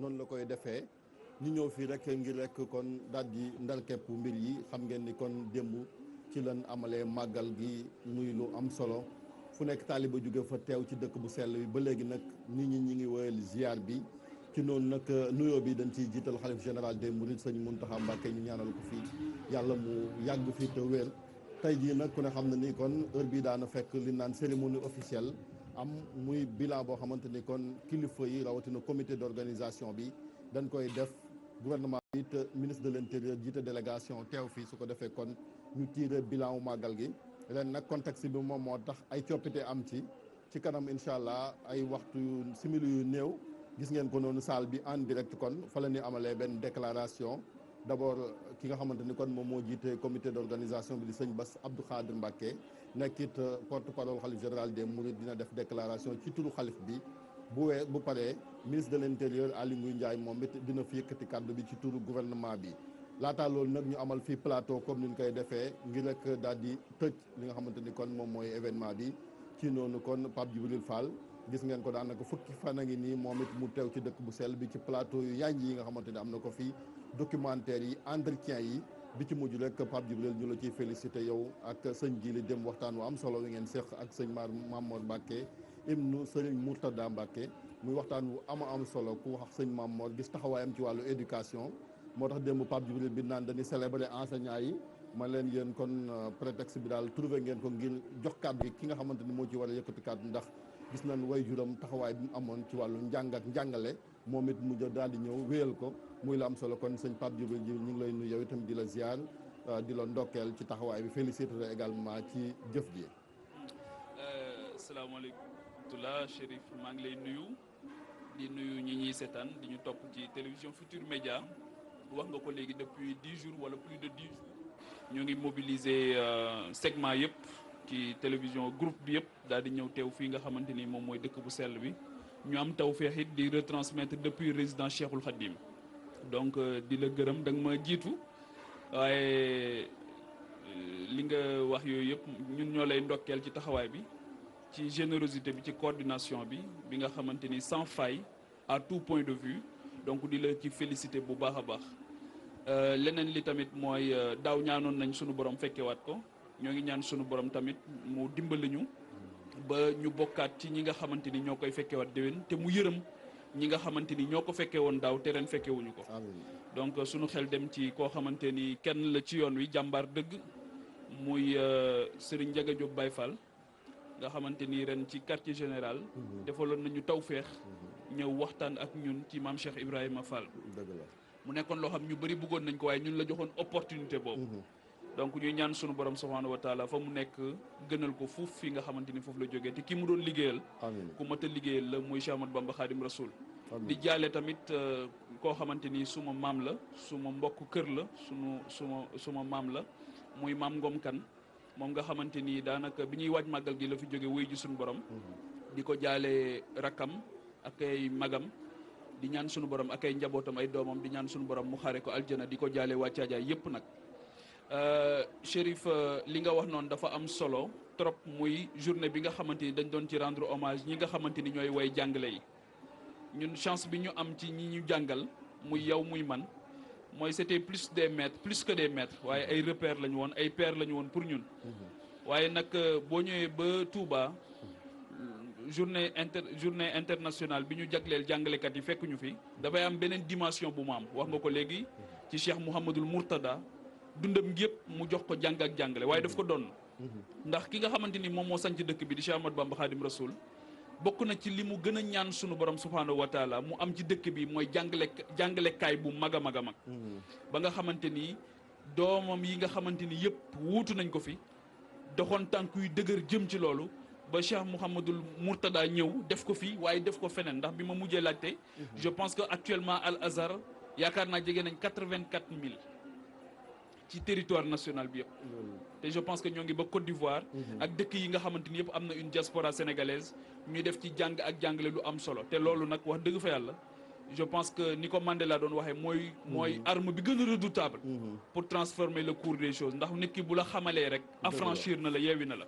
noonu la koy defee ñu ñëw fii rek ngir rek kon daal di ndar képp mbir yi xam ngeen ni kon démb ci lan amalee màggal gi muy lu am solo fu nekk taaliba jóge fa teew ci dëkk bu sell bi ba léegi nag nit ñi ñi ngi woyal ziar bi ci noonu nag nuyoo bi dañ ciy jiital xalif général des mourides sëñ Mountakha Mbacké ñu ñaanal ko fii yàlla mu yàgg fii te wér tey jii nag ku ne xam na ni kon heure bii daana fekk li naan cérémonie officielle am muy bilan boo xamante ni kon kilifa yi rawatina comité d'organisation bi dañ koy def gouvernement bi it ministre de l'intérieur jiite délégation teew fii su ko defee kon ñu tiire bilan wu màggal gi ren nag contexte bi moom moo tax ay coppite am ci kanam incha allah ay waxtu simili yu néew gis ngeen ko noonu salle bi en direct kon fa la ñuy amalee benn déclaration d'abord ki nga xamante ni kon moom moo jiite comité d'organisation bi di sëñ Bass Abdou Khadir Mbacké nekkit porte-parole xalif général des mourides dina def déclaration ci turu xalif bi bu paree ministre de l'intérieur Aly Ngouille Ndiaye moom it dina fi yëkkati kàddu bi ci turu gouvernement bi laataa loolu nag ñu amal fii plateau comme ni ñu koy defee ngir rek daal di tëj li nga xamante ni kon moom mooy événement bi ci noonu kon Pape Djibril Fall gis ngeen ko daanaka fukki fan a ngi nii moom it mu teew ci dëkk bu sell bi ci plateau yu yanj yi nga xamante ni am na ko fii documentaire yi entretien yi bi ci mujj rek Pape Djibril ñu la ciy félicité yow ak sëñ Jili dem waxtaan wu am solo wi ngeen seq ak sëñ Mamor Mbacké ibnu sëriñ Mourtada Mbacké muy waxtaan wu am solo ku wax sëñ Mamor gis taxawaayam ci wàllu éducation moo tax démb Pape Djibril bi naan dañuy célébrer enseignants yi man leen yéen kon prétexte bi daal trouvé ngeen ko ngir jox kàddu gi ki nga xamante ni moo ci war a yëkkati kàddu ndax gis nañ way juram taxawaay bi mu amoon ci wàllu njàng ak njàngale moom it mu daal di ñëw wéyal ko muy la am solo kon sëñ Pape Djibril ji ñu ngi lay nuyu yow itam di la ziar di la ndokkeel ci taxawaay bi félicité également ci jëf ji. asalaamaaleykum tula Chérif maa ngi lay nuyu di nuyu ñi ñuy seetaan di ñu topp ci télévision Futur Média wax nga ko léegi depuis 10 jours wala plus de 10 jours ñu ngi mobiliser segment yëpp ci télévision groupe bi yëpp daal di ñëw teew fii nga xamante ni moom mooy dëkk bu sell bi ñu am tawfeex it di retransmettre depuis résidence Cheikhoul Khadim donc di la gërëm da nga ma jiitu waaye li nga wax yooyu yëpp ñun ñoo lay ndokkeel ci taxawaay bi ci générosité bi ci coordination bi nga xamante ni sans faille à tout point de vue donc di la ci félicité bu baax a baax leneen li tamit mooy daaw ñaanoon nañ sunu borom fekkewaat ko ñoo ngi ñaan sunu borom tamit mu dimbali ñu ba ñu bokkaat ci ñi nga xamante ni ñoo koy fekkewaat déwén te mu yërëm ñi nga xamante ni ñoo ko fekkee woon daaw te ren fekkewuñu ko donc sunu xel dem ci koo xamante ni kenn la ci yoon wi jàmbaar dëgg muy Serigne Ndiaga Diop Baye Fall nga xamante ni ren ci quartier général defaloon nañu tawféex ñëw waxtaan ak ñun ci maam Cheikh Ibrahima Fall mu nekkoon loo xam ñu bëri bëggoon nañ ko waaye ñun la joxoon opportunité boobu donc ñuy ñaan sunu borom subhanahu wa taala fa mu nekk gënal ko fuuf fi nga xamante ni foofu la jógee te ki mu doon liggéeyal ku mat a liggéeyal la muy Cheikh Ahmadou Bamba Khadim Rasoul di jaale tamit koo xamante ni suma maam la suma mbokk kër la suma maam la muy maam Ngom Kan moom nga xamante ni daanaka bi ñuy waaj màggal gi la fi jóge wuy ji suñu borom di ko jaale rakkam ak ay magam di ñaan sunu borom ak ay njabootam ay doomam di ñaan sunu borom mu xare ko aljana di ko jaale waa Caajaay yépp nag Chérif li nga wax noonu dafa am solo trop muy journée bi nga xamante ni dañ doon ci rendre hommage ñi nga xamante ni ñooy way jàngale yi ñun chance bi ñu am ci ñi ñu jàngal muy yow muy man mooy c'était plus que des maîtres waaye ay repères lañu woon ay pères lañu woon pour ñun waaye nag boo ñëwee ba Touba journée internationale bi ñu jagleel jàngalekat yi fekk ñu fi dafay am beneen dimension bu mu am wax nga ko léegi ci Cheikh Mouhamadul Mourtada dundam gi yëpp mu jox ko jàng ak jàngale waaye daf ko doon ndax ki nga xamante ni moom moo sanc dëkk bi di Cheikh Ahmadou Bamba Khadim Rasoul bokk na ci li mu gën a ñaan sunu borom subhanahu wa taala mu am ci dëkk bi mooy jàngalekaay bu mag a mag a mag ba nga xamante ni doomam yi nga xamante ni yëpp wuutu nañ ko fi doxoon tànk yu dëgër jëm ci loolu ba Cheikh Mouhamadul Mourtada ñëw def ko fi waaye def ko feneen ndax bi ma mujjee laajte je pense que actuellement Al Azhar yaakaar naa jege nañ 84 000 ci territoire national bi yëpp te je pense que ñoo ngi ba Côte d'Ivoire ak dëkk yi nga xamante ni yëpp am na une diaspora sénégalaise ñuy def ci jàng ak jàngale lu am solo te loolu nag wax dëgg fa yàlla je pense que ni ko Mandela doon waxee mooy arme bi gën a redoutable pour transformer le cours des choses ndax nit ki bu la xamalee rek affranchir na la yeewi na la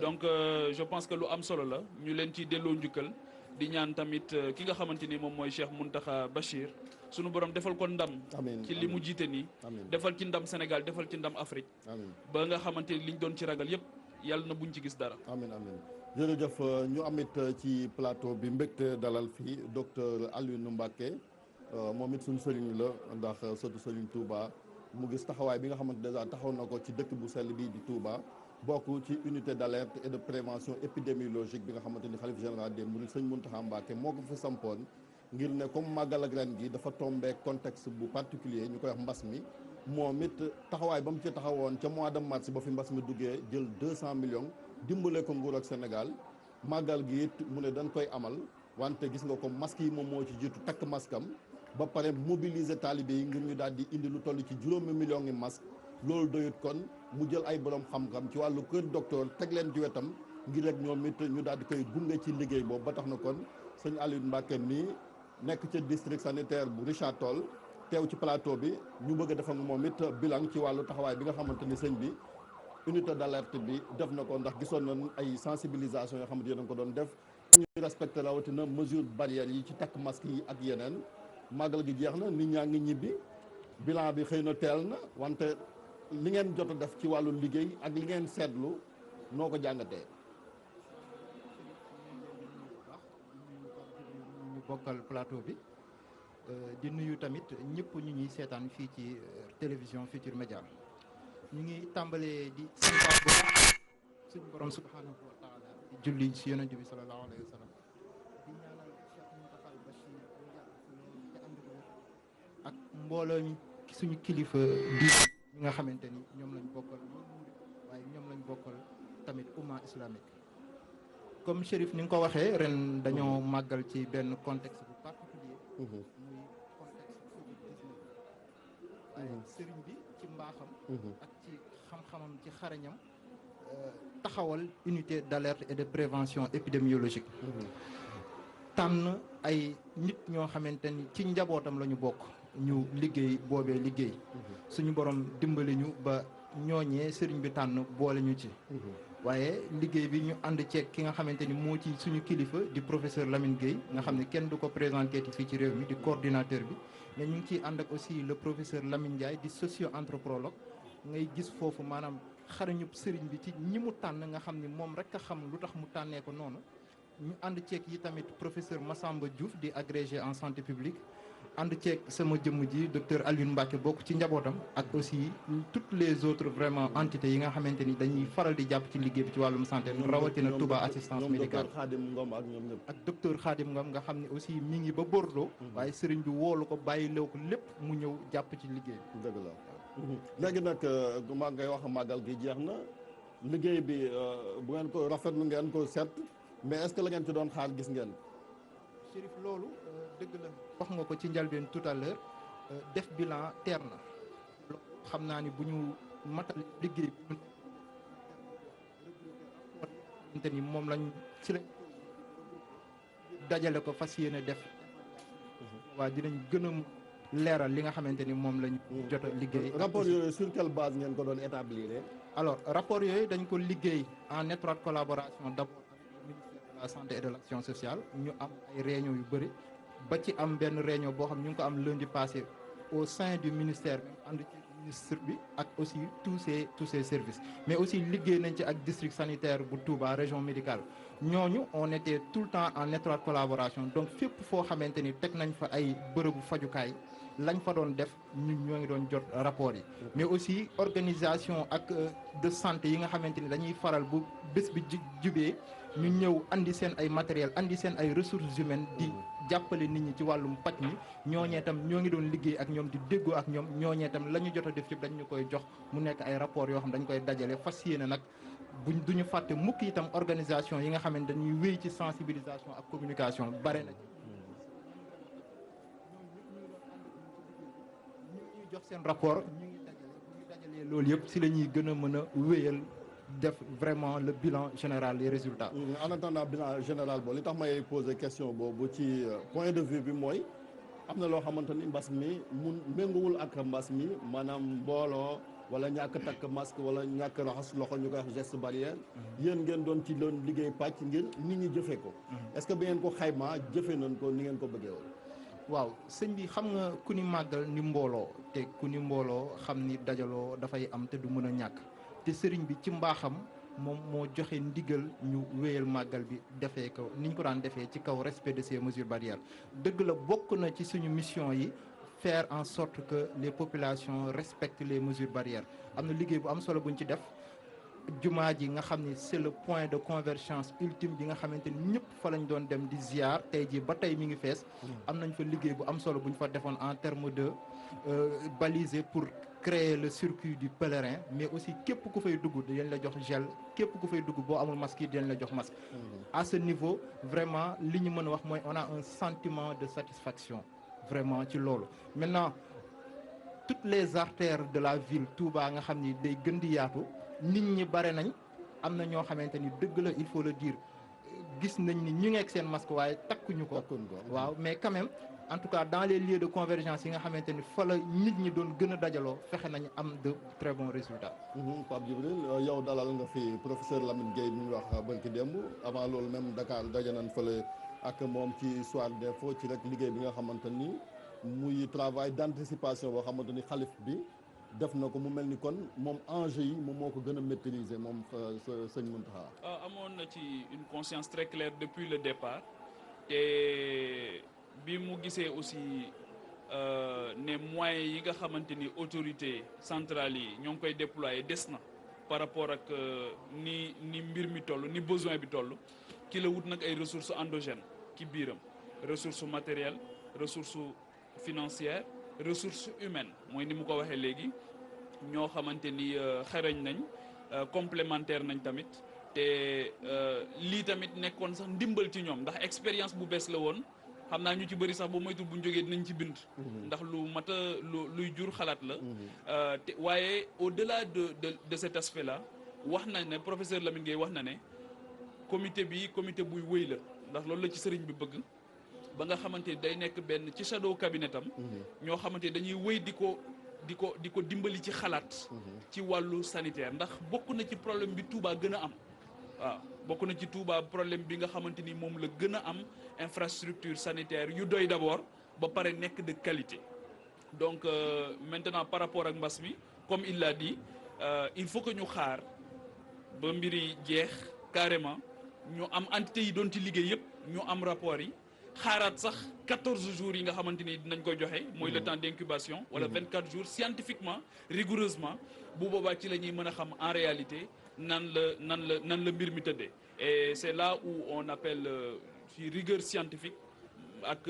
donc je pense que lu am solo la ñu leen ci delloo njukkal di ñaan tamit ki nga xamante ni moom mooy Cheikh Mountakha Bachir sunu borom defal ko ndam ci li mu jiite nii defal ci ndam Sénégal defal ci ndam Afrique ba nga xamante ni liñ doon ci ragal yëpp yàlla na buñ ci gis dara. amiin amiin jërëjëf ñu amit ci plateau bi mbégte dalal fii docteur Alioune Mbacké moom it suñu sëriñ la ndax sëtu sëriñ Touba mu gis taxawaay bi nga xamante déjà taxaw na ko ci dëkk bu sell bii di Touba bokk ci unité d'alerte et de prévention épidémiologique bi nga xamante ni xalif général des mourides sëñ Mountakha Mbacké moo ko fi sampoon ngir ne comme màggal ak ren gi dafa tombé contexte bu particulier ñu koy wax mbas mi moom it taxawaay ba mu ci taxawoon ca mois de mars ba fi mbas mi duggee jël 200 millions dimbale ko nguur ak Sénégal màggal gi it mu ne dañ koy amal wante gis nga ko masque yi moom moo ci jiitu takk masque am ba pare mobiliser talibé yi ngir ñu daal di indi lu toll ci 5 millions yi masque loolu doyut kon mu jël ay borom xam-xam ci wàllu kër docteur teg leen ci wetam ngir rek ñoom it ñu daal di koy gunge ci liggéey boobu ba tax na kon sëñ Alioune Mbacké mi nekk ca district sanitaire bu Richard Toll teew ci plateau bi ñu bëgg a def ak moom it bilan ci wàllu taxawaay bi nga xamante ni sëñ bi unité d'alerte bi def na ko ndax gisoon nañ ay sensibilisation yoo xamante yéen a ko doon def ñu respecté rawatina mesure barrières yi ci takk masque yi ak yeneen màggal gi jeex na nit ñaa ngi ñibbi bilan bi xëy na teel na wante li ngeen jot a def ci wàllu liggéey ak li ngeen seetlu noo ko jàngatee. ñu bokkal plateau bi di nuyu tamit ñëpp ñu ñuy seetaan fii ci télévision Futurs Médias ñu ngi tàmbalee di santaat bu suñu borom subhanahu wa taala di julli ci yonent bi sallallahu alayhi wa sallam di ñaanal Cheikh Mountakha Bachir te ànd ko ak mbooloo mi suñu kilifa di ñi nga xamante ni ñoom lañ bokkal waaye ñoom lañ bokkal tamit umma islamique comme Chérif ni nga ko waxee ren dañoo màggal ci benn contexte bu particulier muy contexte Covid-19 waaye sëriñ bi ci mbaaxam ak ci xam-xamam ci xarañam taxawal unité d'alerte et de prévention épidémiologique tànn ay nit ñoo xamante ni ci njabootam la ñu bokk ñu liggéey boobee liggéey suñu borom dimbali ñu ba ñooñee sëriñ bi tànn boole ñu ci waaye liggéey bi ñu ànd ceeg ki nga xamante ni moo ci suñu kilifa di professeur Lamine Gueye nga xam ne kenn du ko présenté fii ci réew mi di coordinateur bi mais ñu ngi ciy ànd ak aussi le professeur Lamine Ndiaye di socio-anthropologue ngay gis foofu maanaam xarañub sëriñ bi ci ñi mu tànn nga xam ni moom rek a xam lu tax mu tànnee ko noonu ñu ànd ceeg yi tamit professeur Massamba Diouf di agrégé en santé publique ànd ceeg sama jëmm ji docteur Alioune Mbacké bokk ci njabootam ak aussi toutes les autres vraiment entités yi nga xamante ni dañuy faral di jàpp ci liggéey bi ci wàllum santé rawatina Touba assistance médicale ak docteur Khadim Ngom nga xam ne aussi mi ngi ba Bordeaux waaye sëriñ bi woolu ko bàyyi lew ko lépp mu ñëw jàpp ci liggéey bi dëgg la léegi nag maa ngay wax màggal gi jeex na liggéey bi bu ngeen ko rafetlu ngeen ko seet mais est-ce que la ngeen ci doon xaar gis ngeen Chérif loolu dëgg la wax nga ko ci njëlbeen tout à l'heure def bilan teer na loolu xam naa ni bu ñu matal liggéey bi xamante ni moom lañ ci lañ dajale ko fas yéene def waa dinañ gën a leeral li nga xamante ni moom lañ jot a liggéey. rapport yooyu sur quelle base ngeen ko doon établir. alors rapport yooyu dañ ko liggéey en étroite collaboration d'abord avec le ministère de la santé et de l'action sociale ñu am ay réunion yu bëri ba ci am benn réunion boo xam ñu ngi ko am lundi passé au sein du ministère même ànd ci ministre bi ak aussi tous ces services mais aussi liggéey nañ ci ak district sanitaire bu Touba région médicale ñooñu on était tout le temps en étroite collaboration donc fépp foo xamante ni teg nañ fa ay bërëbu fajukaay lañ fa doon def ñun ñoo ngi doon jot rapport yi mais aussi organisation ak de santé yi nga xamante ni dañuy faral bu bés bi jubee ñu ñëw andi seen ay matériel andi seen ay ressources humaines di jàppale nit ñi ci wàllum paj mi ñooñee tam ñoo ngi doon liggéey ak ñoom di déggoo ak ñoom ñooñee tam la ñu jot a def yëpp dañ ñu koy jox mu nekk ay rapport yoo xam dañ koy dajale fas yéene nag buñ duñu fàtte mukk itam organisation yi nga xam ne dañuy wéy ci sensibilisation ak communication bare na jox seen rapport ñu ngi dajalee loolu yëpp si la ñuy gën a mën a wéyal def vraiment le bilan général les résultats. en attendant bilan général boobu li tax may poser question boobu ci point de vue bi mooy am na loo xamante ni mbas mi mun méngoowul ak mbas mi maanaam mbooloo wala ñàkk takk masque wala ñàkk raxas loxo ñu koy wax geste barrière yéen ngeen doon ci doon liggéey pàcc ngir nit ñi jëfe ko est-ce que bi ngeen ko xaymaa jëfe nañ ko ni ngeen ko bëggee woon waaw sëñ bi xam nga ku ni màggal ni mbooloo te ku ni mbooloo xam ni dajaloo dafay am te du mën a ñàkk te sëriñ bi ci mbaaxam moom moo joxe ndigal ñu wéyal màggal bi defee ko ni ñu ko daan defee ci kaw respect de ces mesures barrières dëgg la bokk na ci suñu mission yi faire en sorte que les populations respectent les mesures barrières am na liggéey bu am solo buñ ci def jumaa ji nga xam ni c'est le point de convergence ultime bi nga xamante ni ñëpp fa lañ doon dem di ziar tey ji ba tey mi ngi fees am nañ fa liggéey bu am solo bu ñu fa defoon en terme de baliser pour créer le circuit du pèlerin mais aussi képp ku fay dugg dañ la jox gel képp ku fay dugg boo amul masque yi dañ la jox masque à ce niveau vraiment li ñu mën a wax mooy on a un sentiment de satisfaction vraiment ci loolu maintenant toutes les artères de la ville Touba nga xam ni day gën di yaatu nit ñi bare nañ am na ñoo xamante ni dëgg la il faut le dire gis nañ ni ñu ngi ak seen masque waaye takkuñu ko waaw mais quand même en tout cas dans les lieux de convergence yi nga xamante ni fa la nit ñi doon gën a dajaloo fexe nañu am de très bons résultats. Pape Djibril yow dalal nga fi professeur Lamine Gueye mi ñu wax barki démb avant loolu même Dakar daje nañ fële ak moom ci soir d'info ci rek liggéey bi nga xamante ni muy travail d'anticipation boo xamante ni xalif bi def na ko mu mel ni kon moom enjeu yi moom moo ko gën a maîtriser moom sëñ Mountakha. amoon na ci une conscience très claire depuis le départ te bi mu gisee aussi ne moyens yi nga xamante ni autorité centrale yi ñoo ngi koy déployer des na par rapport ak ni mbir mi toll ni besoin bi toll ki la wut nag ay ressources endogènes ci biiram ressources matérielles ressources financières ressources humaines mooy ni mu ko waxee léegi ñoo xamante ni xereñ nañ complémentaire nañ tamit te lii tamit nekkoon sax ndimbal ci ñoom ndax expérience bu bees la woon xam naa ñu ci bëri sax ba moytu bu ñu jógee dinañ ci bind ndax lu mat a luy jur xalaat la te waaye au-delà de cet aspect là wax na ne professeur Lamine Gueye wax na ne comité buy wëy la ndax loolu la ci sëriñ bi bëgg ba nga xamante ni day nekk benn ci shadow cabinet am ñoo xamante ni dañuy wëy di ko dimbali ci xalaat ci wàllu sanitaire ndax bokk na ci problème bi Touba gën a am waaw bokk na ci Touba problème bi nga xamante ni moom la gën a am infrastructure sanitaire yu doy d'abord ba pare nekk de qualité donc maintenant par rapport ak mbas mi comme il l'a dit il faut que ñu xaar ba mbiri jeex carrément ñu am entité yi doon ci liggéey yëpp ñu am rapport yi xaaraat sax 14 jours yi nga xamante ni dinañ ko joxe mooy le temps d'incubation wala 24 jours scientifiquement rigoureusement bu boobaa ci la ñuy mën a xam en réalité nan la mbir mi tëddee et c'est là où on appelle ci rigueur scientifique ak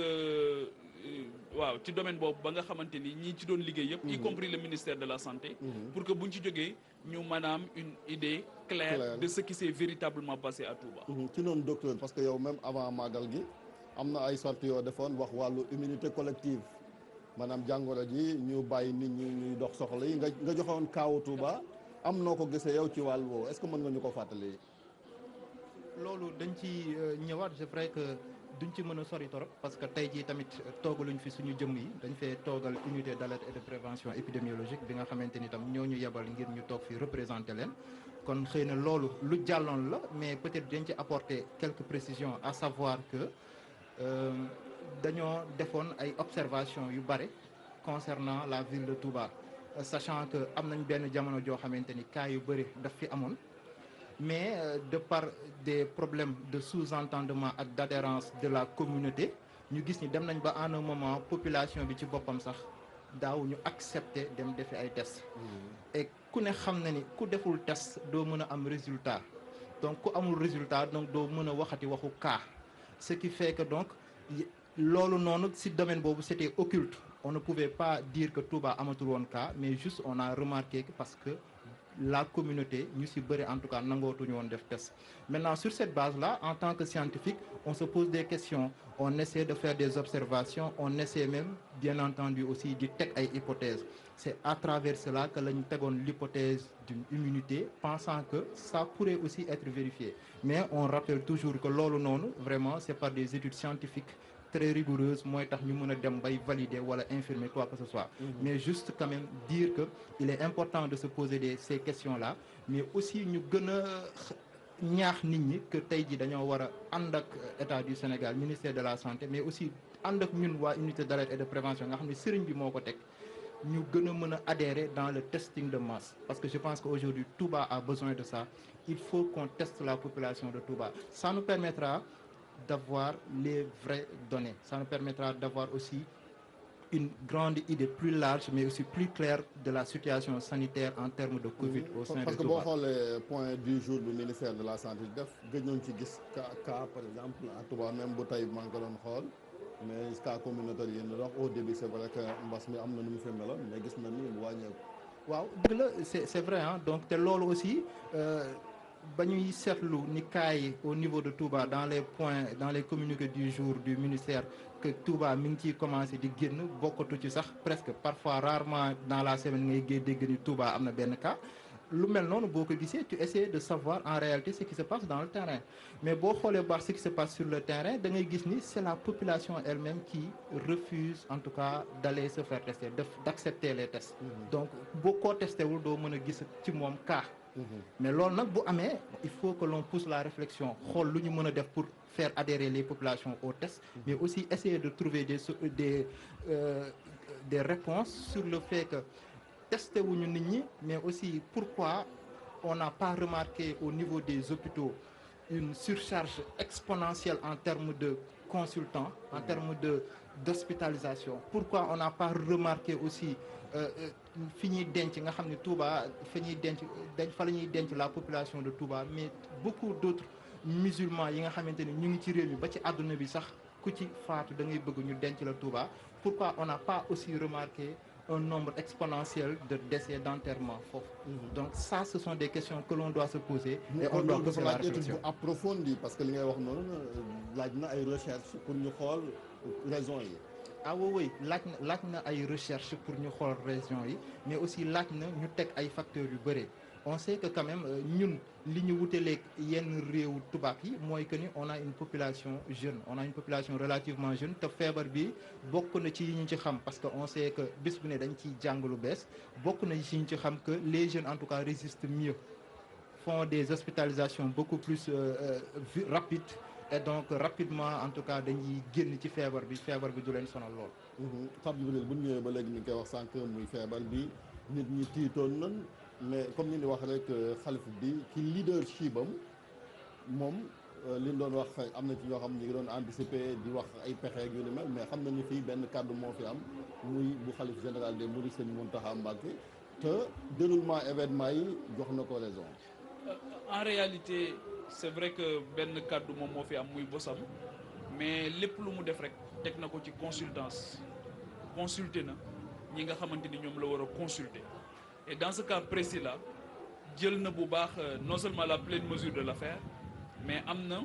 waaw ci domaine boobu ba nga xamante ni ñi ci doon liggéey yëpp y compris le ministère de la santé pour que buñ ci jógee ñu mën a am une idée claire de ce qui s'est véritablement passé à Touba. ci noonu docteur parce que yow même avant màggal gi am na ay sorties yoo defoon wax wàllu immunité collective maanaam jàngoro ji ñu bàyyi nit ñi ñuy dox soxla yi nga joxoon kaawu Touba am noo ko gisee yow ci wàll woowu est-ce que mën nga ñu ko fàttali. loolu dañ ci ñëwaat c'est vrai que duñ ci mën a sori torop parce que tey jii tamit toogaluñ fi suñu jëm yi dañ fee toogal unité d'alerte et de prévention épidémiologique bi nga xamante ni tam ñoo ñu yebal ngir ñu toog fi représenter leen kon xëy na loolu lu jàlloon la mais peut-être dañ ci apporter quelques précisions à savoir que dañoo defoon ay observations yu bare concernant la ville de Touba sachant que am nañ benn jamono joo xamante ni cas yu bëri daf fi amoon mais de par des problèmes de sous-entendement ak d'adhérence de la communauté ñu gis ni dem nañ ba en un moment population bi ci boppam sax daaw ñu accepter dem defi ay tests et ku ne xam na ni ku deful test doo mën a am résultat donc ku amul résultat donc doo mën a waxati waxu cas ce qui fait que donc loolu noonu ci domaine boobu c'était occulte on ne pouvait pas dire que Touba amatul woon cas mais juste on a remarqué que parce que la communauté ñu ci bëri en tout cas nangootuñu woon def test maintenant sur cette base-là en tant que scientifique on se pose des questions on essaie de faire des observations on essaie même bien entendu aussi di teg ay hypothèses c'est à travers cela que la ñu tegoon l'hypothèse d'une immunité pensant que ça pourrait aussi être vérifié mais on rappelle toujours que loolu noonu vraiment c'est par des études scientifiques très rigoureuse mooy tax ñu mën a dem bay valider wala infirmer quoi que ce soit. Mais juste quand même dire que il est important de se poser ces questions-là, mais aussi ñu gën a ñaax nit ñi que tey ji dañoo war a ànd ak état du Sénégal, ministère de la santé, mais aussi ànd ak ñun waa unité d'alerte et de prévention nga xam ne sëriñ bi moo ko teg, ñu gën a mën a adhérer dans le testing de masse. Parce que je pense qu'aujourd'hui Touba a besoin de ça. Il faut qu'on teste la population de Touba. Ça nous permettra d'avoir les vraies données. Ça nous permettra d'avoir aussi une grande idée plus large, mais aussi plus claire de la situation sanitaire en termes de Covid au sein de Touba. Parce que boo xoolee point du jour du ministère de la santé def gëj nañ ci gis cas par exemple à Touba même bu tey maa ngi ko doon xool mais cas communautaire yi ñu wax au début c'est vrai que mbas mi am na nu mu fi meloon mais gis na ni mu wàññeeku. waaw dëgg la c'est vrai hein. Donc te loolu aussi ba ñuy seetlu ni cas yi au niveau de Touba dans les points dans les communiqués du jour du ministère que Touba mi ngi ciy commencé di génn bokkatu ci sax presque parfois rarement dans la semaine ngay dégg ni Touba am na benn cas. Lu mel noonu boo ko gisee tu essaies de savoir en réalité ce qui se passe dans le terrain, mais boo xoolee baax ce qui se passe sur le terrain da ngay gis ni c'est la population elle-même qui refuse en tout cas d'aller se faire tester, d'accepter les tests. Donc boo ko testé wul doo mën a gis ci moom cas. Mais loolu nag bu amee il faut que l'on pousse la réflexion, xool lu ñu mën a def pour faire adhérer les populations aux tests, mais aussi essayer de trouver des réponses sur le fait que testé wuñu nit ñi, mais aussi pourquoi on n'a pas remarqué au niveau des hôpitaux une surcharge exponentielle en termes de consultants, en termes d'hospitalisation. Pourquoi on n'a pas remarqué aussi fi ñuy denc nga xam ne Touba fa ñuy denc fa la ñuy denc la population de Touba, mais beaucoup d'autres musulmans yi nga xamante ni ñu ngi ci réew mi ba ci àdduna bi sax ku ci faatu da ngay bëgg ñu denc la Touba. Pourquoi on n'a pas aussi remarqué un nombre exponentiel de décès d'enterrement foofu. Donc ça ce sont des questions que l'on doit se poser et on doit poser la réflexion approfondie parce que li ngay wax noonu laaj na ay recherche pour ñu xool raison yi. Ah oui laaj na ay recherche pour ñu xool raison yi, mais aussi laaj na ñu teg ay facteurs yu bëri. On sait que quand même ñun li ñu wutaleeg yenn réew tubaab yi mooy que ni on a une population jeune, on a une population relativement jeune, te feebar bi bokk na ci yi ñu ci xam parce que on sait que bés bu ne dañ ciy jàng lu bees, bokk na ci ñu ci xam que les jeunes en tout cas résistent mieux, font des hospitalisations beaucoup plus rapides et donc rapidement en tout cas dañuy génn ci feebar bi du leen sonal lool. Pape Djibril bu ñu ñëwee ba léegi ñu ngi koy wax sànq muy feebar bi nit ñi tiitoon nañ. Mais comme ni ñu wax rek xalif bi ci leadership am moom li ñu doon wax am na ci ñoo xam ñu ngi doon anticiper di wax ay pexe ak yu ni mel, mais xam nañu fii benn kàddu moo fi am muy bu xalif général des mourides Sëñ Mountakha Mbacké te déroulement événement yi jox na ko raison. En réalité c'est vrai que benn kàddu moom moo fi am muy bosam, mais lépp lu mu def rek teg na ko ci consulter na ñi nga xamante ni ñoom la war a consulter. Et dans ce cas précis là jël na bu baax non seulement la pleine mesure de l'affaire, mais am na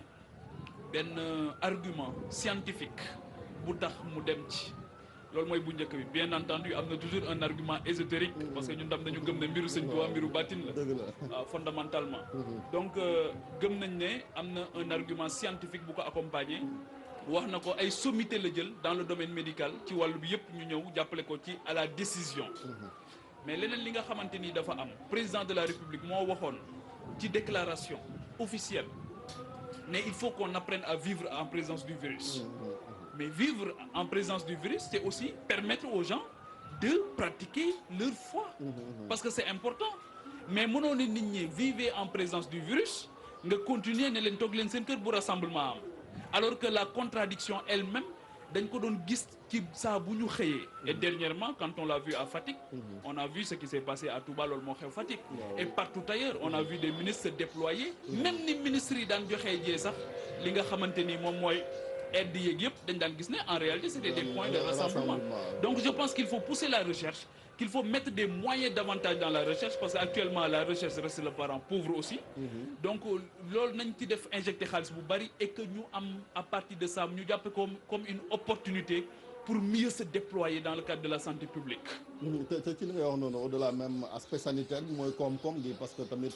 benn argument scientifique bu tax mu dem ci loolu mooy bu njëkk bi. Bien entendu am na toujours un argument ésotérique parce que ñun tam dañu gëm ne mbiru Sëñ Tuubaa mbiru baatin la fondamentalement. Donc gëm nañ ne am na un argument scientifique bu ko accompagner. Wax na ko ay sommité la jël dans le domaine médical ci wàllu bi yëpp ñu ñëw jàppale ko ci à la décision. Mais leneen li nga xamante ni dafa am président de la République moo waxoon ci déclaration officielle ne il faut qu'on apprenne à vivre en présence du virus. Mais vivre en présence du virus, c'est aussi permettre aux gens de pratiquer leur foi. Parce que c'est important. Mais mënoo ne nit ñi vivez en présence du virus nga continuer ne leen toog leen seen kër bu rassemblement am alors que la contradiction elle-même dañ ko doon gis ci saa bu ñu xëyee. Et dernièrement quand on l'a vu à Fatick, on a vu ce qui s'est passé à Touba, loolu moo xew Fatick. Et partout ailleurs on a vu des ministres se déployer. Même ni ministres yi daan joxee jee sax li nga xamante ni moom mooy aide yeeg yëpp dañ daan gis ne en réalité c'était des points de rassemblement. Donc je pense qu'il faut pousser la recherche, qu'il faut mettre des moyens davantage dans la recherche parce que actuellement la recherche reste le parent pauvre aussi. Donc loolu nañ ci def injecter xaalis bu bari et que ñu am à partir de ça ñu jàppe comme une opportunité pour mieux se déployer dans le cadre de la santé publique. te ci li nga wax noonu au-delà même aspect sanitaire bi mooy koom-koom gi parce que tamit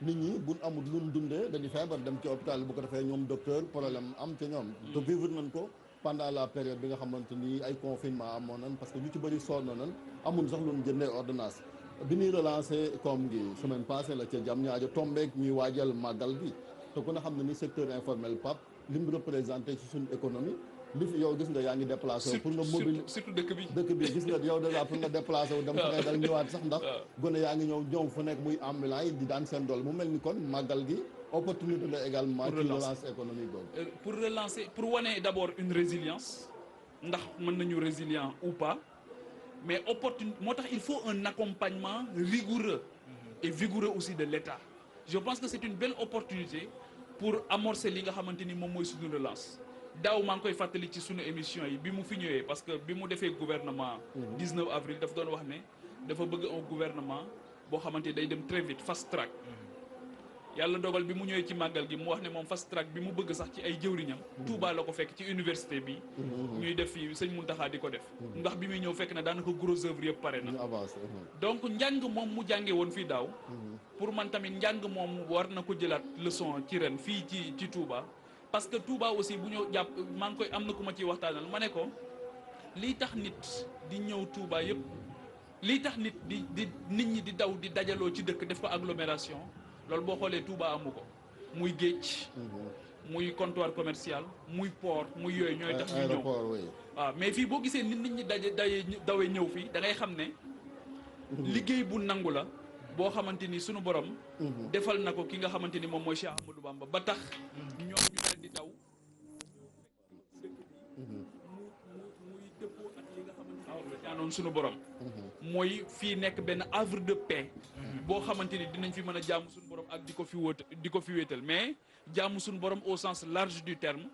nit ñi buñ amul luñ dundee dañuy feebar dem ci hôpital bu ko defee ñoom docteur problème am ci ñoom. te vivre nañ ko pendant la période bi nga xamante ni ay confinement amoon nañ parce que ñu ci bëri sonn nañ amul sax lu ñu jëndee ordonnance bi ñuy relancé koom gi semaine passée la ca jam ñaajo tombeek ñuy waajal màggal gi te ku ne xam ne ni secteur informel PAP li mu représenté ci suñu économie li fi yow gis nga yaa ngi déplacé pour nga mobile surtout dëkk bi gis nga yow déjà pour nga déplacé wu dem fa ngay dal ñëwaat sax ndax gone yaa ngi ñëw fu nekk muy ambulant yi di daan seen doole mu mel ni kon màggal gi opportunité la également ci relance économique boobu pour relancer pour wane d'abord une résilience ndax mën nañu résilient ou pas mais opportunité moo tax il faut un accompagnement rigoureux et vigoureux aussi de l'État je pense que c'est une belle opportunité pour amorcer li nga xamante ni moom mooy suñu relance daaw maa ngi koy fàttali ci suñu émission yi bi mu fi ñëwee parce que bi mu defee gouvernement 19 avril dafa doon wax ne dafa bëgg un gouvernement boo xamante day dem très vite fast track yàlla dogal bi mu ñëwee ci màggal gi mu wax ne moom fast track bi mu bëgg sax ci ay jëwriñam Touba la ko fekk ci université bi ñuy def fii sëñ Mountakha di ko def ndax bi muy ñëw fekk na daanaka gros œuvre yëpp pare na donc njàng moom mu jànge woon fii daaw pour man tamit njàng moom war na ko jëlaat leçon ci ren fii ci Touba parce que Touba aussi bu ñu jàpp maa ngi koy am na ku ma ciy waxtaanal ma ne ko lii tax nit di ñëw Touba yëpp lii tax nit nit ñi di daw di dajaloo ci dëkk def ko agglomération loolu boo xoolee Touba amu ko muy géej muy comptoir commercial muy port muy yooyu ñooy tax ñu ñëw waaw mais fii boo gisee nit ñi dawee ñëw fii da ngay xam ne liggéey bu nangu la boo xamante ni sunu borom defal na ko ki nga xamante ni moom mooy Cheikh Ahmadou Bamba ba tax ñoom ñu leen di daw muy dëppoo ak li nga xamante ni ñaanoon sunu borom mooy fii nekk benn havre de paix boo xamante ni dinañ fi mën a jaamu suñu borom ak di ko fi wéetal mais jaamu suñu borom au sens large du terme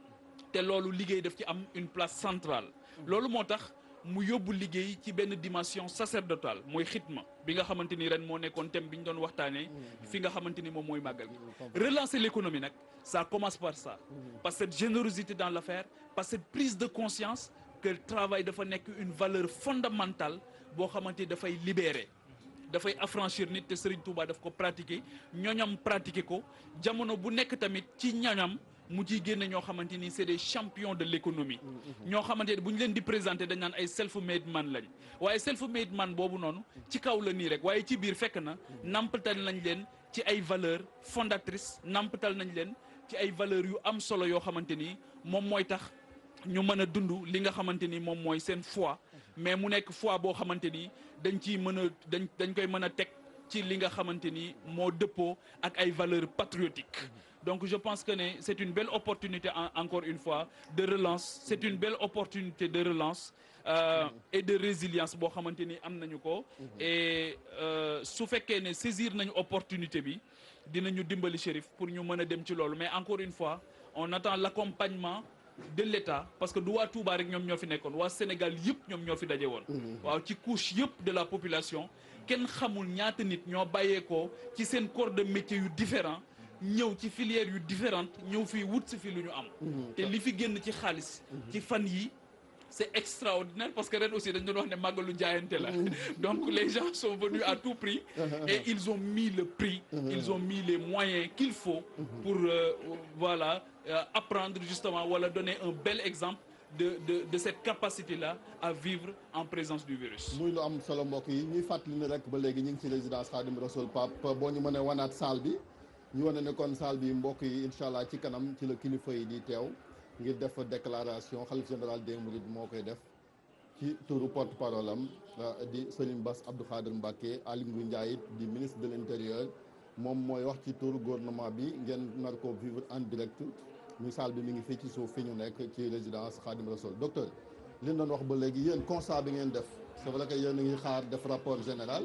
te loolu liggéey daf ci am une place centrale loolu moo tax mu yóbbu liggéey ci benn dimension sacerdotale mooy xitma bi nga xamante ni ren moo nekkoon thème bi ñu doon waxtaanee fi nga xamante ni moom mooy màggal gi relancer l'économie nag ça commence par ça par cette générosité dans l'affaire par cette prise de conscience que le travail dafa nekk une valeur fondamentale boo xamante ni dafay libérer dafay affranchir nit te Serigne Touba daf ko pratiquer ñoñam pratiquer ko jamono bu nekk tamit ci ñoñam mu ciy génne ñoo xamante ni c'est des champions de l'économie ñoo xamante ni bu ñu leen di présenter dañ naan ay self-made man lañ waaye self-made man boobu noonu ci kaw la nii rek waaye ci biir fekk na nampatal nañ leen ci ay valeurs fondatrices nampatal nañ leen ci ay valeurs yu am solo yoo xamante ni moom mooy tax ñu mën a dund li nga xamante ni moom mooy seen foi mais mu nekk foi boo xamante ni dañ ciy mën a dañ koy mën a teg ci li nga xamante ni moo dëppoo ak ay valeurs patriotiques donc je pense que c'est une belle opportunité encore une fois de relance c'est une belle opportunité de relance et de résilience boo xamante ni am nañu ko et su fekkee ne saisir nañu opportunité bi dinañu dimbali Chérif pour ñu mën a dem ci loolu mais encore une fois on attend l'accompagnement de l'État parce que du waa Touba rek ñoom ñoo fi nekkoon waa Sénégal yëpp ñoom ñoo fi daje woon waaw ci couche yëpp de la population kenn xamul ñaata nit ñoo bàyyeekoo ci seen corps de métier yu différent ñëw ci filières yu différentes ñëw fii wut si fi lu ñu am te li fi génn ci xaalis ci fan yi c'est extraordinaire parce que ren aussi dañ doon wax ne màggalu jaayante la donc les gens sont venus à tout prix et ils ont mis le prix ils ont mis les moyens qu'il faut pour voilà apprendre justement wala donner un bel exemple de cette capacité-là à vivre en présence du virus. muy lu am solo mbokk yi ñuy fàttali ne rek ba léegi ñu ngi ci résidence Khadim Rassoul Pape boo ñu mënee wanaat salle bi ñu wane ne kon salle bi mbokk yi incha allah ci kanam ci la kilifa yi di teew ngir def déclaration xalif général des Mourides moo koy def ci turu porte-parole am di Serigne Bass Abdou Khadir Mbacké Aly Ngouille Ndiaye di ministre de l'intérieur moom mooy wax ci turu gouvernement bi ngeen nar ko vivre en direct ñu salle bi mi ngi fii ci suuf fi ñu nekk ci résidence Khadim Rassoul docteur li ñu doon wax ba léegi yéen constat bi ngeen def c'est vrai que yéen a ngi xaar def rapport général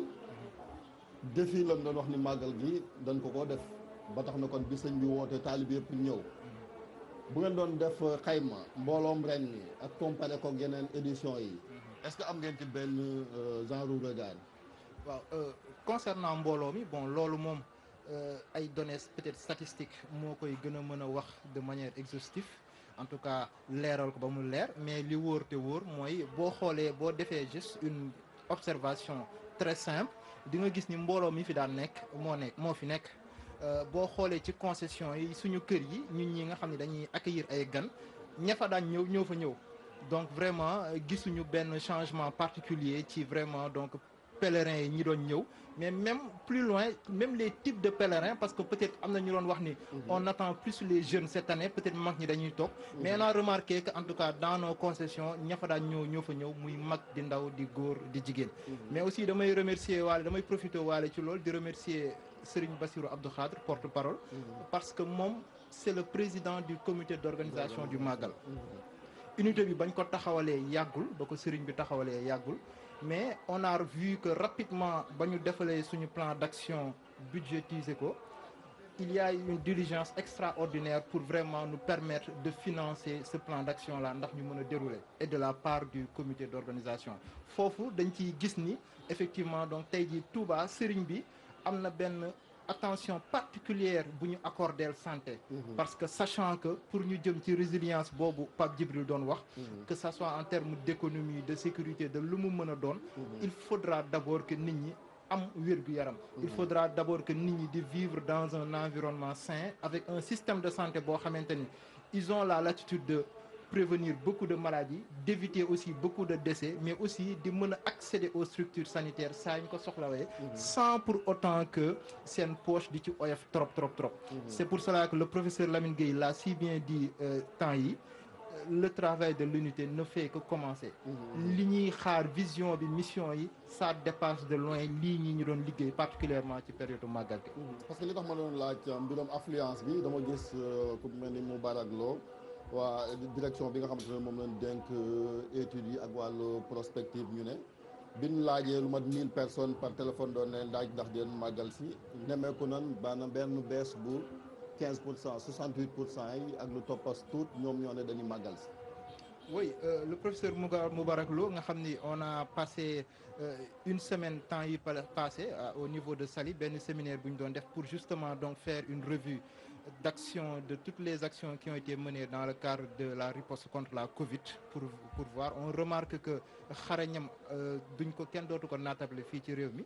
défi lañ doon wax ni màggal gi dañ ko def ba tax na kon bi sëñ bi woote taalib yëpp ñëw bu ngeen doon def xayma mbooloom ren mi ak comparé ko yeneen édition yi est-ce que am ngeen ci benn genre regard waaw concernant mbooloo mi bon loolu moom ay données peut-être statistiques moo koy gën a mën a wax de manière exhaustive en tout cas leeral ko ba mu leer mais li wóor te wóor mooy boo xoolee boo defee juste une observation très simple di nga gis ni mbooloo mi fi daan nekk moo fi nekk boo xoolee ci concession yi suñu kër yi ñun ñi nga xam ne dañuy accueillir ay gan ña fa daan ñëw fa ñëw donc vraiment gisuñu benn changement particulier ci vraiment donc pèlerins yi ñi doon ñëw mais même plus loin même les types de pèlerins parce que peut-être am na ñu doon wax ni on attend plus les jeunes cette année peut-être mag ñi dañuy toog mais on a remarqué que en tout cas dans nos concessions ña fa daan ñoo fa ñëw muy mag di ndaw di góor di jigéen mais aussi damay remercier waale damay profiter waale ci loolu di remercier Serigne Bassirou Abdou Khadre porte-parole parce que moom c'est le président du comité d'organisation du Magal unité bi bañ ko taxawalee yàggul ba ko Serigne bi taxawalee yàggul mais on a vu que rapidement ba ñu defalee suñu plan d'action budgétisé ko il y a une diligence extraordinaire pour vraiment nous permettre de financer ce plan d'action là ndax ñu mën a dérouler et de la part du comité d'organisation foofu dañ ciy gis ni effectivement donc tey jii Touba Serigne bi am na benn attention particulière bu ñu accordeel santé parce que sachant que pour ñu jëm ci résilience boobu Pape Djibril doon wax que ça soit en termes d'économie de sécurité de lu mu mën a doon il faudra d'abord que nit ñi am wér-gu-yaram il faudra d'abord que nit ñi di vivre dans un environnement sain avec un système de santé boo xamante ni ils ont la latitude de prévenir beaucoup de maladies d'éviter aussi beaucoup de décès mais aussi di mën a accéder aux structures sanitaires saa ñu ko soxlawee sans pour autant que seen poche di ci oyof trop c'est pour cela que le professeur Lamine Gueye l'a si bien dit temps yi le travail de l'unité ne fait que commencer li ñuy xaar vision bi mission yi ça dépasse de loin lii ñi ñu doon liggéey particulièrement ci période màggal gi parce que li tax ma doon laaj mbiram affluence bi dama gis ku mel ni Moubarak Lo waa direction bi nga xamante ne moom lañ dénk études yi ak wàllu prospective ñu ne biñ laajee lu mat 1000 personnes par téléphone doon ne laaj ndax den màggal si nemeeku nan baana benn baisse bu 15% 68% yi ak lu toppas tuut ñoom ñoo ne dañuy màggal si. Oui, le professeur Moubarak Lo nga xam ni on a passé une semaine temps yi passé au niveau de Saly benn séminaire bu ñu doon def pour justement donc faire une revue d'action de toutes les actions qui ont été menées dans le cadre de la riposte contre la Covid pour voir on remarque que xarañam duñ ko kenn dootu ko naatable fii ci réew mi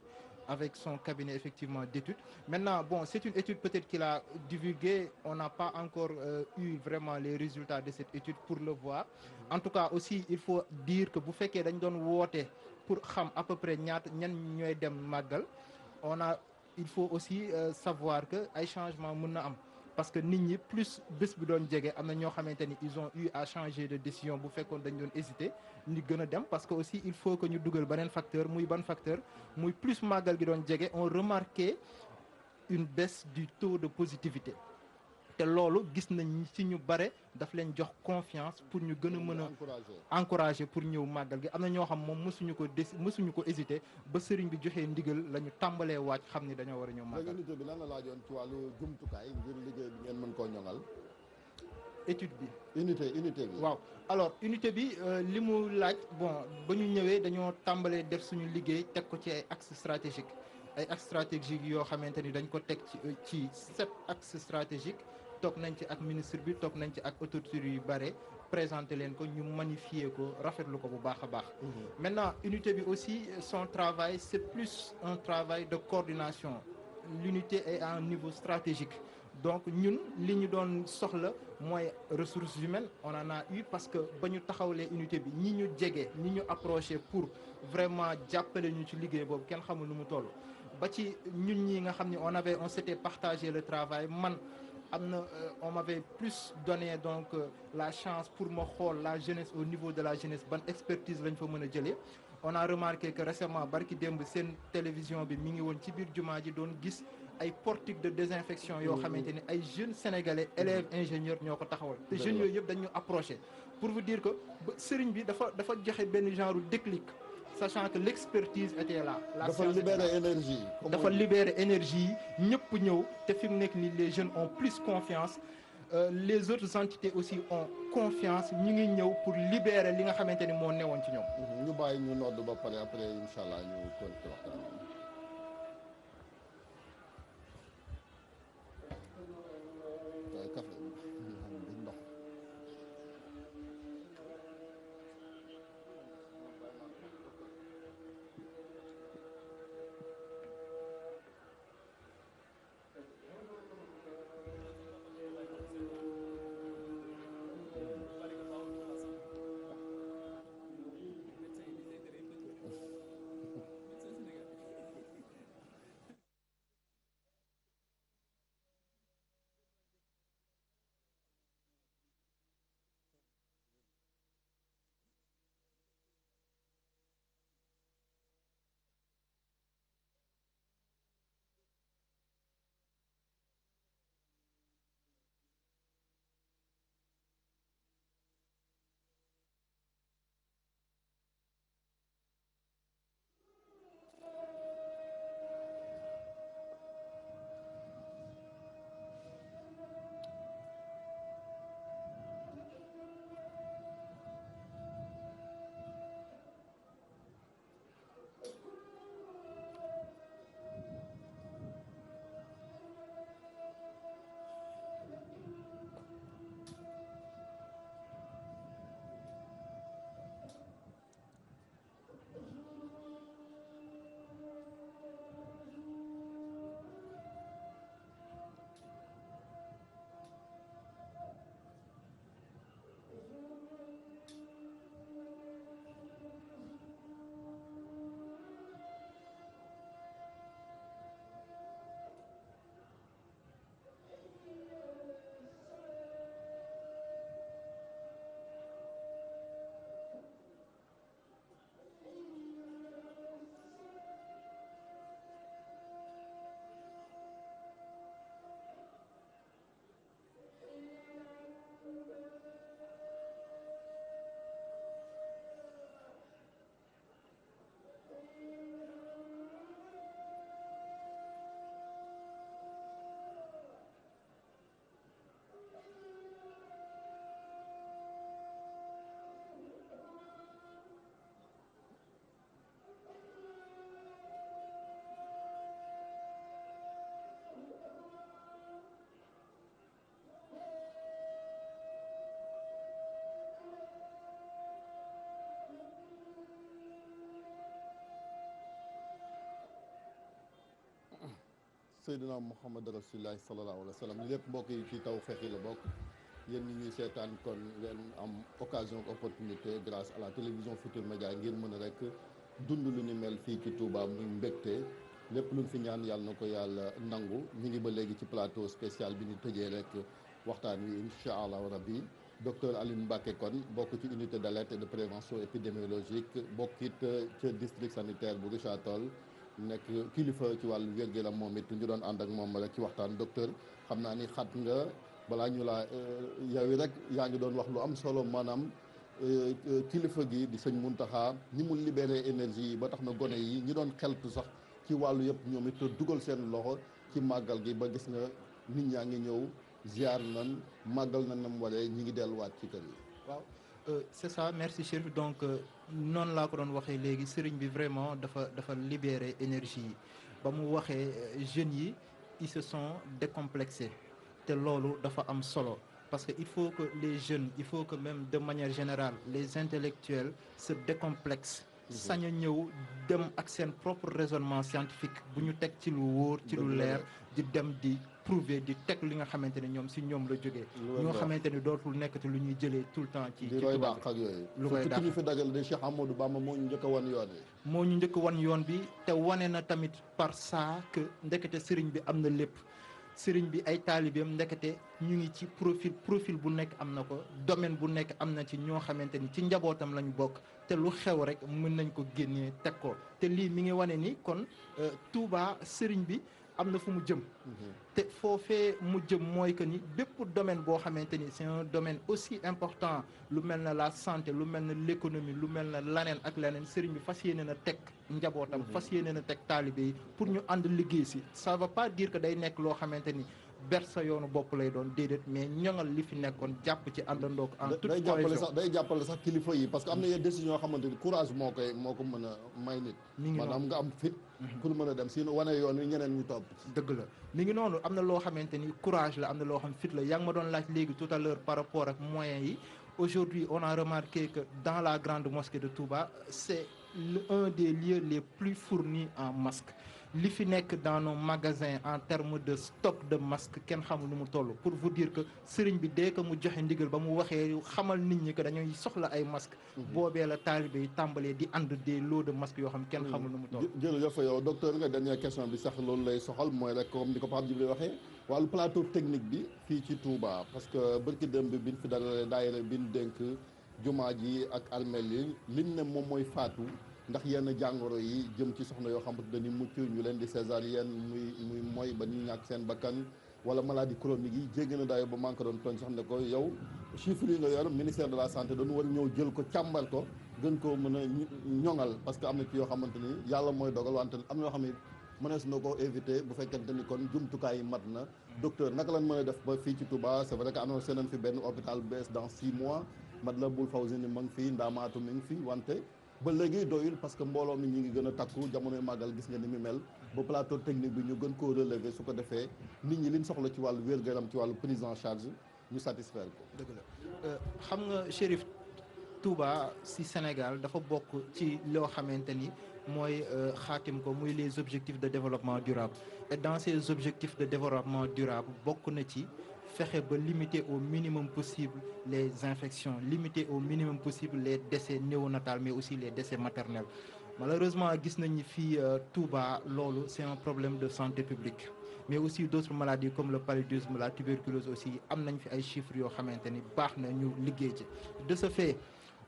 avec son cabinet effectivement d'études. Maintenant, bon, c'est une étude peut-être qu'il a divulguée. On n'a pas encore eu vraiment les résultats de cette étude pour le voir. En tout cas, aussi, il faut dire que bu fekkee dañ doon woote pour xam à peu près ñaata ñan ñooy dem màggal il faut aussi savoir que ay changement mën na am. Parce que nit ñi plus bés bi doon jege am na ñoo xamante ni ils ont eu à changer de décision bu fekkoon dañ doon hésiter ni gën a dem parce que aussi il faut que ñu dugal beneen facteur muy ban facteur muy plus màggal gi doon jege on remarqué une baisse du taux de positivité te loolu gis nañ ci ñu bare daf leen jox confiance pour ñu gën a mën a encourager pour ñëw màggal gi am na ñoo xam moom mësuñu ko hésiter ba sëriñ bi joxee ndigal la ñu tàmbalee waaj xam ni dañoo war a ñëw màggal. unité bi lan la laajoon ci wàllu jumtukaay ngir liggéey bi ngeen mën koo ñoŋal. étude bi. unité bi. waaw alors unité bi li mu laaj bon ba ñu ñëwee dañoo tàmbalee def suñu liggéey teg ko ci ay axes stratégiques ay axes stratégiques yoo xamante ni dañ ko teg ci 7 axes stratégiques. toog nañ ci ak ministre bi toog nañ ci ak autorités yu bare présenter leen ko ñu magnifier ko rafetlu ko bu baax a baax. Maintenant unité bi aussi son travail c'est plus un travail de coordination l'unité est à un niveau stratégique donc ñun li ñu doon soxla mooy ressources humaines on en a eu parce que ba ñu taxawlee unité bi ñi ñu jege ñi ñu approché pour vraiment jàppale ñu ci liggéey boobu kenn xamul nu mu toll ba ci ñun ñi nga xam ne on s'était partagé le travail man. On m'avait plus donné donc la chance pour ma xool la jeunesse au niveau de la jeunesse ban expertise lañ fa mën a jëlee on a remarqué que récemment barki démb seen télévision bi mi ngi woon ci biir jumaa ji doon gis ay portiques de désinfection yoo xamante ni ay jeunes sénégalais élèves ingénieurs ñoo ko taxawal te jeunes yooyu yëpp dañu approché pour vous dire que sëriñ bi dafa joxe benn genre déclic sachant que l'expertise était là. dafa libérer énergie. dafa libérer énergie yi ñëpp ñëw te fi mu nekk nii les jeunes ont plus confiance les autres entités aussi ont confiance ñu ngi ñëw pour libérer li nga xamante ni moo newoon ci ñoom. ñu bàyyi ñu nodd ba pare après incha allah ñu continuer waxtaan. Seydina Muhammad Rasulullah sallallahu alayhi wa sallam lépp mbokk yi ci Tawfekh la bokk yéen ñi ñuy seetaan kon ngeen am occasion opportunité grâce à la télévision Futurs Médias ngir mën a rek dund lu ni mel fii ci Touba muy mbégte lépp luñ fi ñaan yàlla na ko yàlla nangu ñu ngi ba léegi ci plateau spécial bi ñu tëjee rek waxtaan wi incha allahu rabbi docteur Alioune Mbacké kon bokk ci unité d'alerte et de prévention épidémiologique bokkit ca district sanitaire bu Richard Toll nekk kilifa ci wàllu wér-gu-yaram moom it ñu doon ànd ak moom rek ci waxtaan docteur xam naa ni xat nga balaa ñu laa yow rek yaa ngi doon wax lu am solo maanaam kilifa gi di sëñ Muntaxa ni mu libéré énergie yi ba tax na gone yi ñi doon xeltu sax ci wàllu yëpp ñoom it dugal seen loxo ci màggal gi ba gis nga nit ñaa ngi ñëw ziar nan màggal na nam waree ñi ngi delluwaat ci kër yi. waaw c'est ça merci Chérif donc noonu laa ko doon waxee léegi sëriñ bi vraiment dafa libérer énergie yi ba mu waxee jeunes yi ils se sont décomplexés te loolu dafa am solo parce que il faut que les jeunes il faut que même de manière générale les intellectuels se décomplexent sañ a ñëw dem ak seen propre raisonnement scientifique bu ñu teg ci lu wóor ci lu leer di dem di prouver di teg li nga xamante ne ñoom si ñoom la jógee ñoo xamante ne dootul nekkati lu ñuy jëlee tout le temps ci roy dàq ak yooyu lu koy dàq ñu fi dajal de Cheikh Amadou Bamba moo ñu njëkk a wan yoon bi moo ñu njëkk wan yoon bi te wane na tamit par ça que ndekete sëriñ bi am na lépp sëriñ bi ay taalibeem ndekete ñu ngi ci profil bu nekk am na ko domaine bu nekk am na ci ñoo xamante ni ci njabootam lañu bokk te lu xew rek mën nañ ko génnee teg ko te lii mi ngi wane ni kon Touba sëriñ bi am na fu mu jëm te foofee mu jëm mooy que ni bépp domaine boo xamante ni c'est un domaine aussi important lu mel na la santé lu mel na l'économie lu mel na laneen ak leneen sëriñ bi fas yéene na teg njabootam fas yéene na teg taalibe yi pour ñu ànd liggéey si ça veut pas dire que day nekk loo xamante ni ber sa yoonu bopp lay doon déedéet mais ñoŋal li fi nekkoon jàpp ci àndandoog en toute cohésion day jàppale sax kilifa yi parce que am na yenn décision yoo xamante ni courage moo ko mën a may nit maanaam nga am fit pour mën a dem sinon wane yoon wi ñeneen ñu topp dëgg la mi ngi noonu am na loo xamante ni courage la am na loo xam fit la yaa ngi ma doon laaj léegi tout à l'heure par rapport ak moyens yi aujourd'hui on a remarqué que dans la grande mosquée de Touba c'est un des lieux les plus fournis en masques li fi nekk dans nos magasins en termes de stock de masques kenn xamul nu mu toll pour vous dire que sëriñ bi dès que mu joxe ndigal ba mu waxee xamal nit ñi que dañuy soxla ay masques boobee la taalibe yi tàmbalee di ànd des lots de masques yoo xam kenn xamul nu mu toll jërëjëf yow docteur nga dernière question bi sax loolu lay soxal mooy rek comme ni ko Pape Djibril waxee wàllu plateau technique bi fii ci Touba parce que bërki démb bi biñ fi dalalee daayira bi ñu dénk jumaa ji ak armeel yi liñ ne moom mooy faatu ndax yenn jàngoro yi jëm ci soxna yoo xamante dañuy mucc ñu leen di césarienne muy mooy ba ñu ñàkk seen bakkan wala maladie chronique yi jéggi na daayo ba man ko doon tooñ sax ne ko yow chiffres yi nga yor ministère de la santé dañu war ñëw jël ko càmbar ko gën koo mën a ñoŋal parce que am na ci yoo xamante ni yàlla mooy dogal wante am na yoo xam ne mënees na ko éviter bu fekkente ni kon jumtukaay yi mat na docteur naka lañ mën a def ba fii ci Touba c'est vrai que annoncé nañ fi benn hôpital bees dans 6 mois Matlaboul Fawzeyni ma ngi fii Ndaamaatu mi ngi fi wante ba léegi doyul parce que mbooloo mi ñi ngi gën a takku jamonoy màggal gis nga ni mu mel ba plateau technique bi ñu gën koo relever su ko defee nit ñi liñ soxla ci wàllu wér-gu-yaram ci wàllu prise en charge ñu satisfaire ko. dëgg la xam nga Chérif Touba si Sénégal dafa bokk ci loo xamante ni mooy xaatim ko muy les objectifs de développement durable et dans ces objectifs de développement durable bokk na ci fexe ba limiter au minimum possible les infections limiter au minimum possible les décès néonatals mais aussi les décès maternels malheureusement gis nañ ni fii Touba loolu c'est un problème de santé publique mais aussi d'autres maladies comme le paludisme la tuberculose aussi am nañ fi ay chiffres yoo xamante ni baax na ñu liggéey ci de ce fait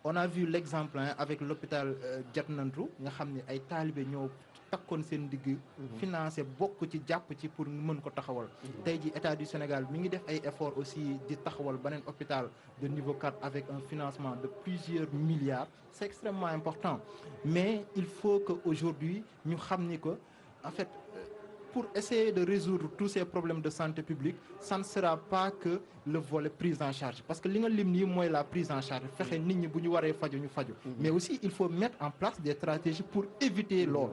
on a vu l'exemple avec l'hôpital Diatnandrou nga xam ne ay taalibe ñoo takkoon seen digg financé bokk ci jàpp ci pour mën ko taxawal tey ji état du Sénégal mi ngi def ay efforts aussi di taxawal beneen hôpital de niveau 4 avec un financement de plusieurs milliards c'est extrêmement important mais il faut que aujourd'hui ñu xam ni que en fait pour essayer de résoudre tous ces problèmes de santé publique ça ne sera pas que le volet prise en charge parce que li nga lim nii mooy la prise en charge fexe nit ñi bu ñu waree faju ñu faju mais aussi il faut mettre en place des stratégies pour éviter loolu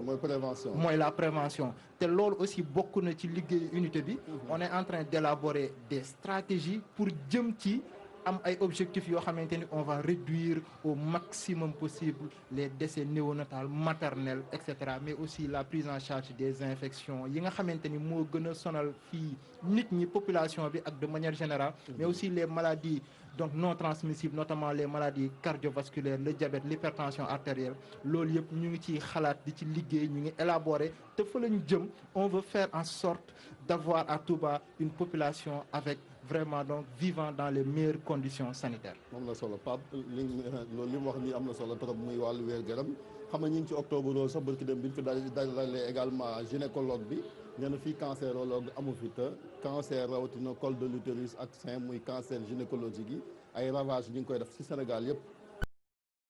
mooy la prévention te loolu aussi bokk na ci liggéey unité bi on est en train d'élaborer des stratégies pour jëm ci am ay objectifs yoo xamante ni on va réduire au maximum possible les décès néonatals maternels et cetera mais aussi la prise en charge des infections yi nga xamante ni moo gën a sonal fii nit ñi population bi ak de manière générale mais aussi les maladies donc non transmissibles notamment les maladies cardiovasculaires le diabète l'hypertension artérielle loolu yëpp ñu ngi ciy xalaat di ci liggéey ñu ngi élaborer te fa lañu jëm on veut faire en sorte d'avoir à Touba une population avec vraiment donc vivant dans les meilleures conditions sanitaires. moom la solo Pape loolu li mu wax nii am na solo trop muy wàllu wér-gu-yaram xam nga ñu ngi ci octobre rose sax barki dem bi ñu fi dalalee également gynécologue bi nee na fii cancérologue amu fi te cancer rawatina col de l'utérus ak sein muy cancer gynécologique yi ay ravage ñu ngi koy def ci Sénégal yëpp